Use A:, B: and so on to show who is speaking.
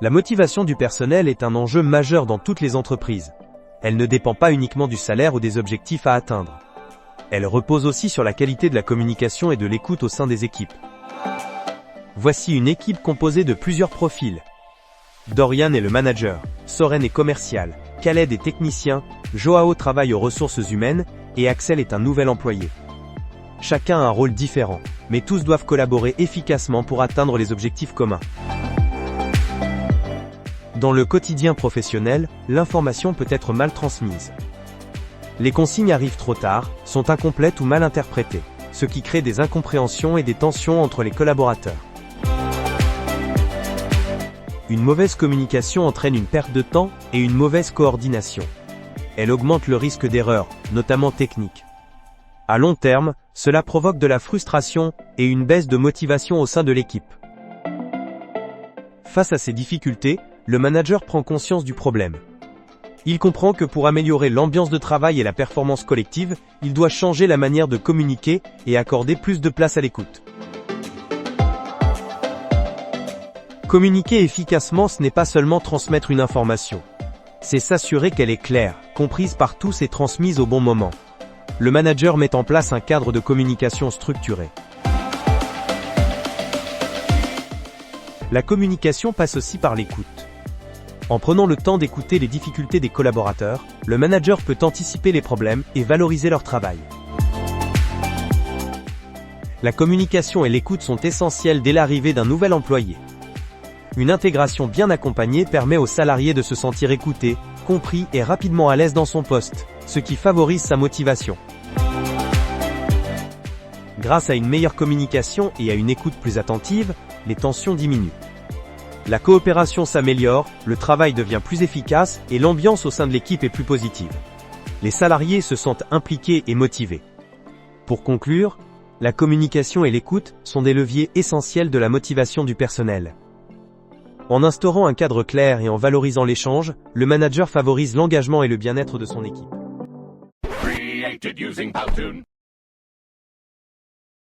A: La motivation du personnel est un enjeu majeur dans toutes les entreprises. Elle ne dépend pas uniquement du salaire ou des objectifs à atteindre. Elle repose aussi sur la qualité de la communication et de l'écoute au sein des équipes. Voici une équipe composée de plusieurs profils. Dorian est le manager, Soren est commercial, Khaled est technicien, Joao travaille aux ressources humaines et Axel est un nouvel employé. Chacun a un rôle différent, mais tous doivent collaborer efficacement pour atteindre les objectifs communs. Dans le quotidien professionnel, l'information peut être mal transmise. Les consignes arrivent trop tard, sont incomplètes ou mal interprétées, ce qui crée des incompréhensions et des tensions entre les collaborateurs. Une mauvaise communication entraîne une perte de temps et une mauvaise coordination. Elle augmente le risque d'erreur, notamment technique. À long terme, cela provoque de la frustration et une baisse de motivation au sein de l'équipe. Face à ces difficultés, le manager prend conscience du problème. Il comprend que pour améliorer l'ambiance de travail et la performance collective, il doit changer la manière de communiquer et accorder plus de place à l'écoute. Communiquer efficacement, ce n'est pas seulement transmettre une information. C'est s'assurer qu'elle est claire, comprise par tous et transmise au bon moment. Le manager met en place un cadre de communication structuré. La communication passe aussi par l'écoute. En prenant le temps d'écouter les difficultés des collaborateurs, le manager peut anticiper les problèmes et valoriser leur travail. La communication et l'écoute sont essentielles dès l'arrivée d'un nouvel employé. Une intégration bien accompagnée permet au salarié de se sentir écouté, compris et rapidement à l'aise dans son poste, ce qui favorise sa motivation. Grâce à une meilleure communication et à une écoute plus attentive, les tensions diminuent. La coopération s'améliore, le travail devient plus efficace et l'ambiance au sein de l'équipe est plus positive. Les salariés se sentent impliqués et motivés. Pour conclure, la communication et l'écoute sont des leviers essentiels de la motivation du personnel. En instaurant un cadre clair et en valorisant l'échange, le manager favorise l'engagement et le bien-être de son équipe.